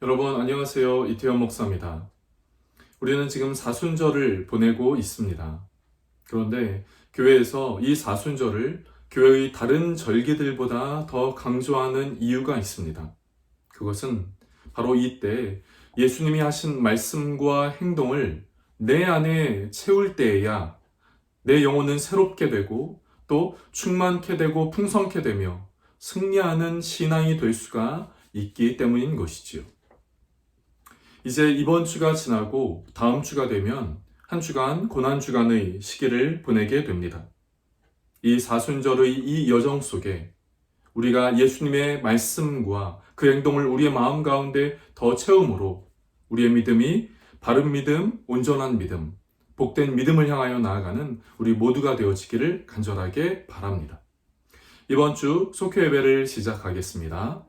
여러분 안녕하세요. 이태원 목사입니다. 우리는 지금 사순절을 보내고 있습니다. 그런데 교회에서 이 사순절을 교회의 다른 절기들보다 더 강조하는 이유가 있습니다. 그것은 바로 이때 예수님이 하신 말씀과 행동을 내 안에 채울 때에야 내 영혼은 새롭게 되고 또 충만케 되고 풍성케 되며 승리하는 신앙이 될 수가 있기 때문인 것이지요. 이제 이번 주가 지나고 다음 주가 되면 한 주간 고난주간의 시기를 보내게 됩니다. 이 사순절의 이 여정 속에 우리가 예수님의 말씀과 그 행동을 우리의 마음 가운데 더 채움으로 우리의 믿음이 바른 믿음, 온전한 믿음, 복된 믿음을 향하여 나아가는 우리 모두가 되어지기를 간절하게 바랍니다. 이번 주 속회 예배를 시작하겠습니다.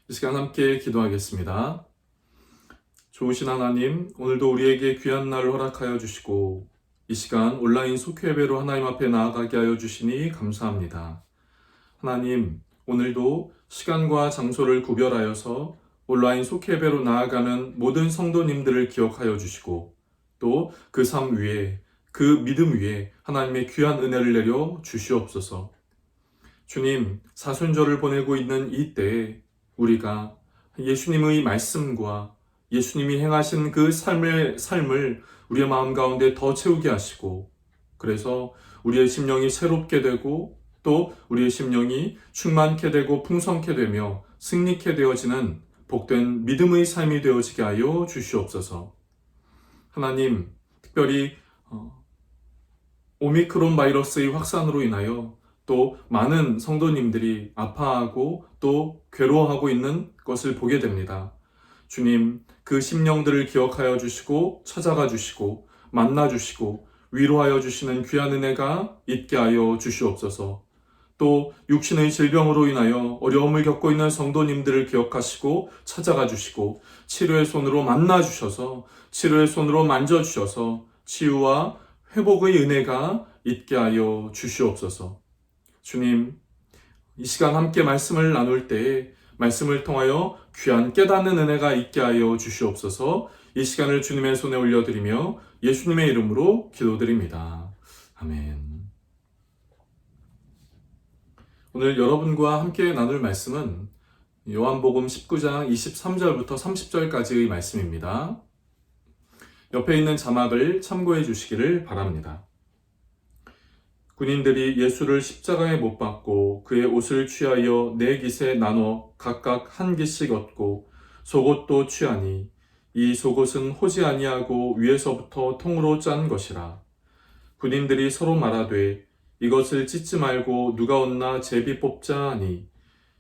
이 시간 함께 기도하겠습니다. 좋으신 하나님, 오늘도 우리에게 귀한 날을 허락하여 주시고 이 시간 온라인 속회 예배로 하나님 앞에 나아가게 하여 주시니 감사합니다. 하나님, 오늘도 시간과 장소를 구별하여서 온라인 속회 예배로 나아가는 모든 성도님들을 기억하여 주시고 또 그 삶 위에, 그 믿음 위에 하나님의 귀한 은혜를 내려 주시옵소서. 주님, 사순절을 보내고 있는 이 때에 우리가 예수님의 말씀과 예수님이 행하신 그 삶을 우리의 마음 가운데 더 채우게 하시고, 그래서 우리의 심령이 새롭게 되고 또 우리의 심령이 충만케 되고 풍성케 되며 승리케 되어지는 복된 믿음의 삶이 되어지게 하여 주시옵소서. 하나님, 특별히 오미크론 바이러스의 확산으로 인하여 또 많은 성도님들이 아파하고 또 괴로워하고 있는 것을 보게 됩니다. 주님, 그 심령들을 기억하여 주시고 찾아가 주시고 만나 주시고 위로하여 주시는 귀한 은혜가 있게 하여 주시옵소서. 또 육신의 질병으로 인하여 어려움을 겪고 있는 성도님들을 기억하시고 찾아가 주시고 치료의 손으로 만나 주셔서 치료의 손으로 만져 주셔서 치유와 회복의 은혜가 있게 하여 주시옵소서. 주님, 이 시간 함께 말씀을 나눌 때에 말씀을 통하여 귀한 깨닫는 은혜가 있게 하여 주시옵소서. 이 시간을 주님의 손에 올려드리며 예수님의 이름으로 기도드립니다. 아멘. 오늘 여러분과 함께 나눌 말씀은 요한복음 19장 23절부터 30절까지의 말씀입니다. 옆에 있는 자막을 참고해 주시기를 바랍니다. 군인들이 예수를 십자가에 못 박고 그의 옷을 취하여 네 깃에 나눠 각각 한 깃씩 얻고 속옷도 취하니 이 속옷은 호지 아니하고 위에서부터 통으로 짠 것이라. 군인들이 서로 말하되 이것을 찢지 말고 누가 얻나 제비 뽑자 하니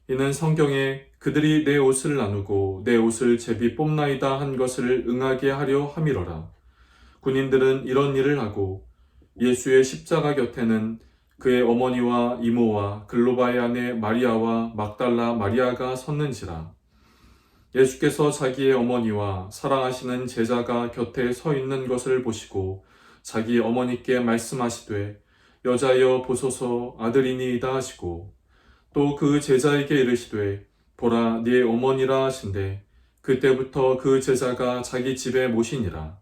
이는 성경에 그들이 내 옷을 나누고 내 옷을 제비 뽑나이다 한 것을 응하게 하려 함이로라. 군인들은 이런 일을 하고 예수의 십자가 곁에는 그의 어머니와 이모와 글로바의 아내 마리아와 막달라 마리아가 섰는지라. 예수께서 자기의 어머니와 사랑하시는 제자가 곁에 서 있는 것을 보시고 자기 어머니께 말씀하시되 여자여 보소서 아들이니이다 하시고 또 그 제자에게 이르시되 보라 네 어머니라 하신대 그때부터 그 제자가 자기 집에 모시니라.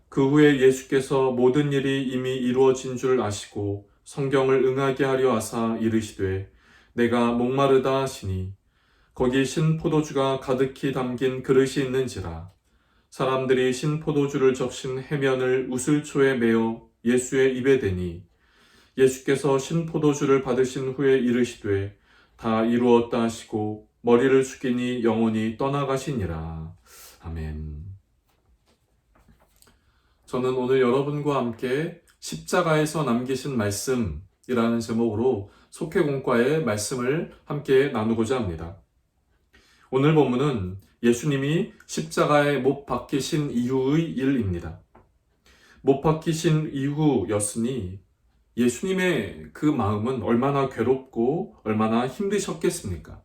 그 후에 예수께서 모든 일이 이미 이루어진 줄 아시고 성경을 응하게 하려 하사 이르시되 내가 목마르다 하시니 거기 신포도주가 가득히 담긴 그릇이 있는지라. 사람들이 신포도주를 적신 해면을 우슬초에 메어 예수의 입에 대니 예수께서 신포도주를 받으신 후에 이르시되 다 이루었다 하시고 머리를 숙이니 영혼이 떠나가시니라. 아멘. 저는 오늘 여러분과 함께 십자가에서 남기신 말씀이라는 제목으로 속회공과의 말씀을 함께 나누고자 합니다. 오늘 본문은 예수님이 십자가에 못 박히신 이후의 일입니다. 못 박히신 이후였으니 예수님의 그 마음은 얼마나 괴롭고 얼마나 힘드셨겠습니까?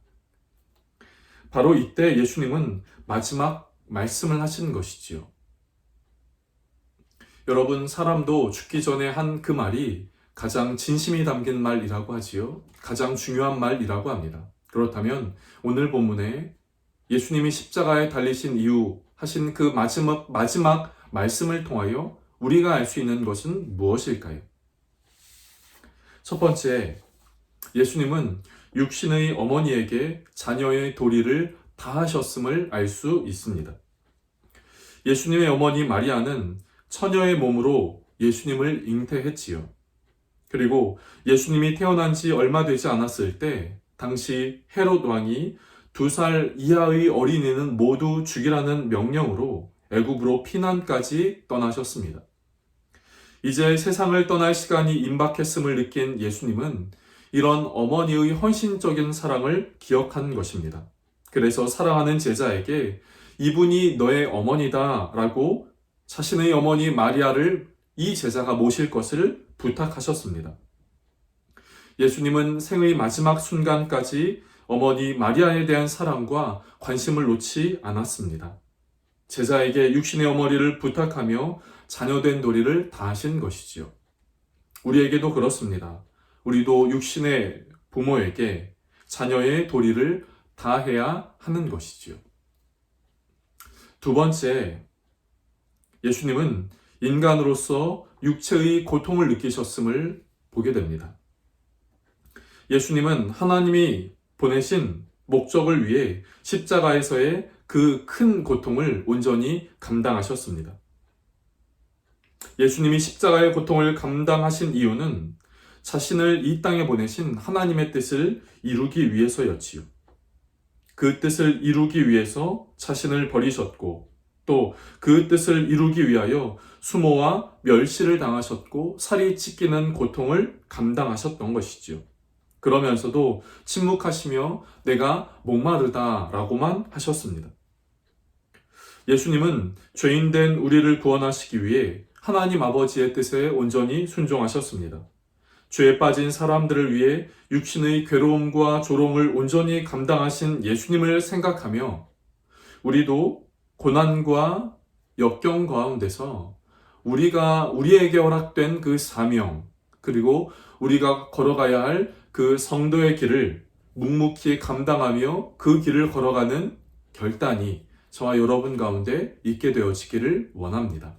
바로 이때 예수님은 마지막 말씀을 하신 것이지요. 여러분, 사람도 죽기 전에 한 그 말이 가장 진심이 담긴 말이라고 하지요. 가장 중요한 말이라고 합니다. 그렇다면 오늘 본문에 예수님이 십자가에 달리신 이후 하신 그 마지막 말씀을 통하여 우리가 알 수 있는 것은 무엇일까요? 첫 번째, 예수님은 육신의 어머니에게 자녀의 도리를 다하셨음을 알 수 있습니다. 예수님의 어머니 마리아는 처녀의 몸으로 예수님을 잉태했지요. 그리고 예수님이 태어난 지 얼마 되지 않았을 때 당시 헤롯 왕이 2살 이하의 어린이는 모두 죽이라는 명령으로 애굽으로 피난까지 떠나셨습니다. 이제 세상을 떠날 시간이 임박했음을 느낀 예수님은 이런 어머니의 헌신적인 사랑을 기억한 것입니다. 그래서 사랑하는 제자에게 이분이 너의 어머니다 라고 자신의 어머니 마리아를 이 제자가 모실 것을 부탁하셨습니다. 예수님은 생의 마지막 순간까지 어머니 마리아에 대한 사랑과 관심을 놓지 않았습니다. 제자에게 육신의 어머니를 부탁하며 자녀된 도리를 다하신 것이지요. 우리에게도 그렇습니다. 우리도 육신의 부모에게 자녀의 도리를 다해야 하는 것이지요. 두 번째, 예수님은 인간으로서 육체의 고통을 느끼셨음을 보게 됩니다. 예수님은 하나님이 보내신 목적을 위해 십자가에서의 그 큰 고통을 온전히 감당하셨습니다. 예수님이 십자가의 고통을 감당하신 이유는 자신을 이 땅에 보내신 하나님의 뜻을 이루기 위해서였지요. 그 뜻을 이루기 위해서 자신을 버리셨고 또 그 뜻을 이루기 위하여 수모와 멸시를 당하셨고 살이 찢기는 고통을 감당하셨던 것이지요. 그러면서도 침묵하시며 내가 목마르다 라고만 하셨습니다. 예수님은 죄인된 우리를 구원하시기 위해 하나님 아버지의 뜻에 온전히 순종하셨습니다. 죄에 빠진 사람들을 위해 육신의 괴로움과 조롱을 온전히 감당하신 예수님을 생각하며 우리도 고난과 역경 가운데서 우리에게 허락된 그 사명, 그리고 우리가 걸어가야 할 그 성도의 길을 묵묵히 감당하며 그 길을 걸어가는 결단이 저와 여러분 가운데 있게 되어지기를 원합니다.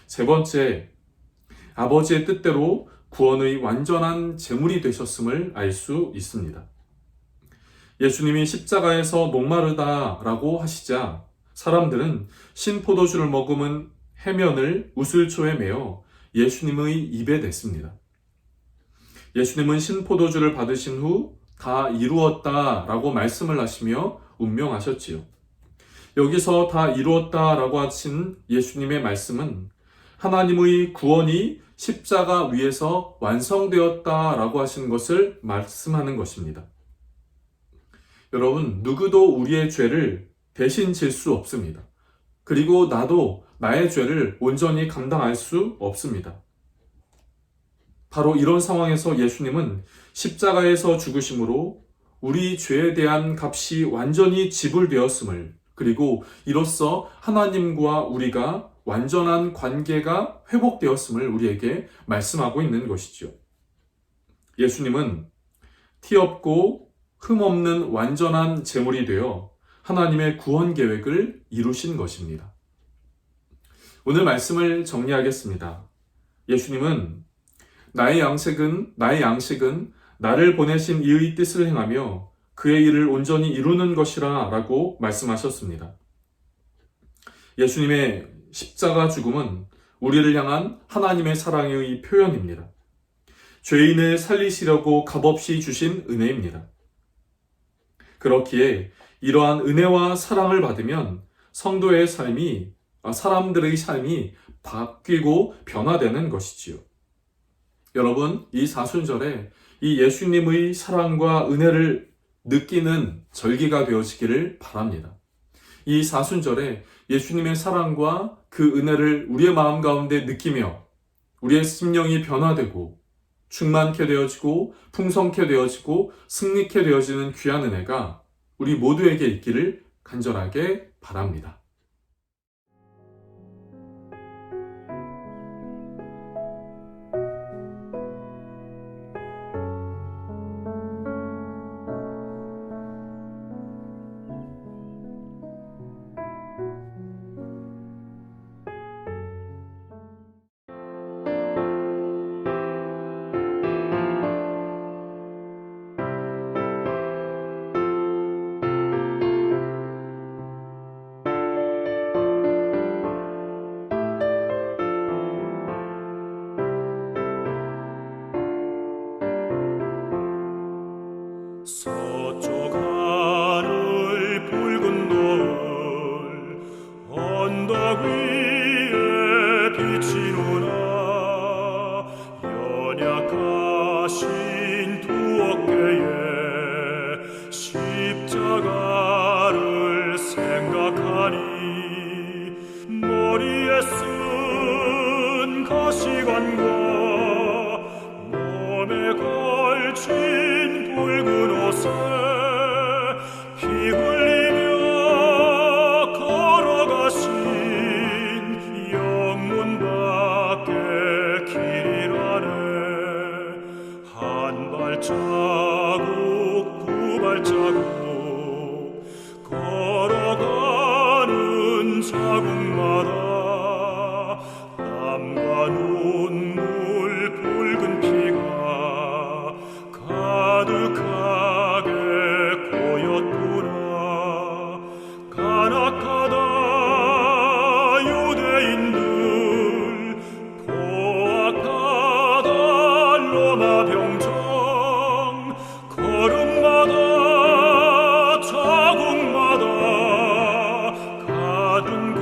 세 번째, 아버지의 뜻대로 구원의 완전한 제물이 되셨음을 알 수 있습니다. 예수님이 십자가에서 목마르다라고 하시자 사람들은 신포도주를 머금은 해면을 우슬초에 매어 예수님의 입에 댔습니다. 예수님은 신포도주를 받으신 후 다 이루었다라고 말씀을 하시며 운명하셨지요. 여기서 다 이루었다라고 하신 예수님의 말씀은 하나님의 구원이 십자가 위에서 완성되었다라고 하신 것을 말씀하는 것입니다. 여러분, 누구도 우리의 죄를 대신 질 수 없습니다. 그리고 나도 나의 죄를 온전히 감당할 수 없습니다. 바로 이런 상황에서 예수님은 십자가에서 죽으심으로 우리 죄에 대한 값이 완전히 지불되었음을, 그리고 이로써 하나님과 우리가 완전한 관계가 회복되었음을 우리에게 말씀하고 있는 것이죠. 예수님은 티 없고 흠 없는 완전한 제물이 되어 하나님의 구원 계획을 이루신 것입니다. 오늘 말씀을 정리하겠습니다. 예수님은 나의 양식은 나를 보내신 이의 뜻을 행하며 그의 일을 온전히 이루는 것이라 라고 말씀하셨습니다. 예수님의 십자가 죽음은 우리를 향한 하나님의 사랑의 표현입니다. 죄인을 살리시려고 값없이 주신 은혜입니다. 그렇기에 이러한 은혜와 사랑을 받으면 성도의 삶이, 사람들의 삶이 바뀌고 변화되는 것이지요. 여러분, 이 사순절에 이 예수님의 사랑과 은혜를 느끼는 절기가 되어지기를 바랍니다. 이 사순절에 예수님의 사랑과 그 은혜를 우리의 마음 가운데 느끼며 우리의 심령이 변화되고 충만케 되어지고 풍성케 되어지고 승리케 되어지는 귀한 은혜가 우리 모두에게 있기를 간절하게 바랍니다. 서쪽 하늘 붉은 노을 언덕 위에 비치노라. 연약하신 두 어깨에 십자가를 생각하니 머리에 쓴 가시관과 몸에 걸친 붉은 옷에 피 흘리며 걸어가신 영문 밖에 길이라네. 한 발자국 두 발자국 걸어가는 자국마다 땀과 눈물 붉은 피가 가득하게 고였구나. 간악하다 유대인들, 포악하다 로마 병정, 걸음마다 자국마다 가든 곳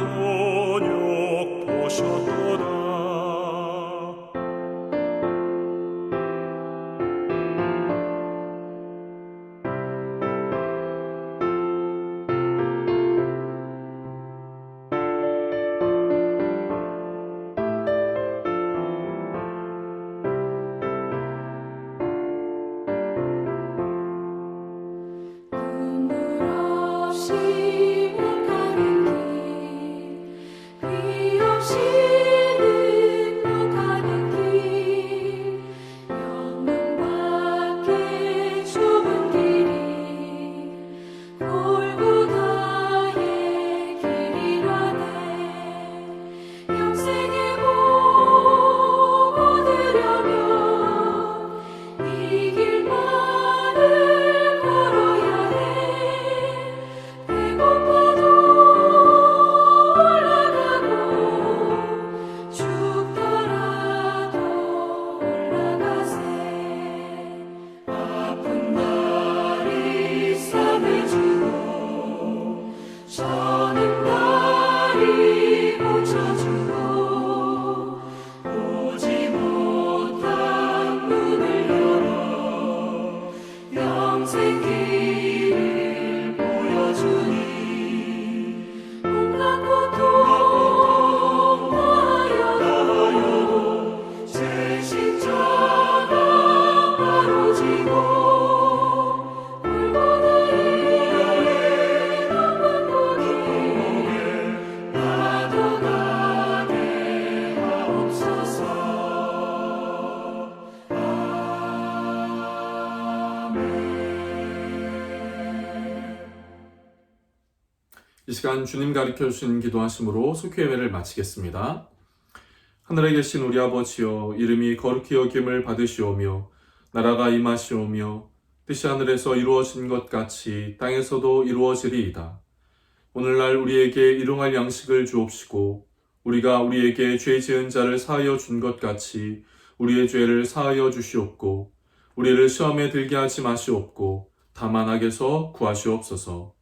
이 시간 주님 가르쳐 주신 기도하심으로 속회예배를 마치겠습니다. 하늘에 계신 우리 아버지여, 이름이 거룩히 여김을 받으시오며 나라가 임하시오며 뜻이 하늘에서 이루어진 것 같이 땅에서도 이루어지리이다. 오늘날 우리에게 일용할 양식을 주옵시고 우리가 우리에게 죄 지은 자를 사하여 준 것 같이 우리의 죄를 사하여 주시옵고 우리를 시험에 들게 하지 마시옵고 다만 악에서 구하시옵소서.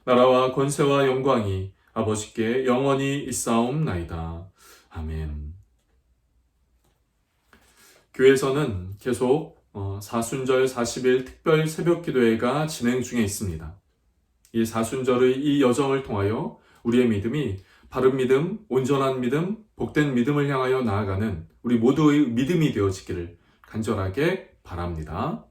나라와 권세와 영광이 아버지께 영원히 있사옵나이다. 아멘. 교회에서는 계속 사순절 40일 특별 새벽 기도회가 진행 중에 있습니다. 이 사순절의 이 여정을 통하여 우리의 믿음이 바른 믿음, 온전한 믿음, 복된 믿음을 향하여 나아가는 우리 모두의 믿음이 되어지기를 간절하게 바랍니다.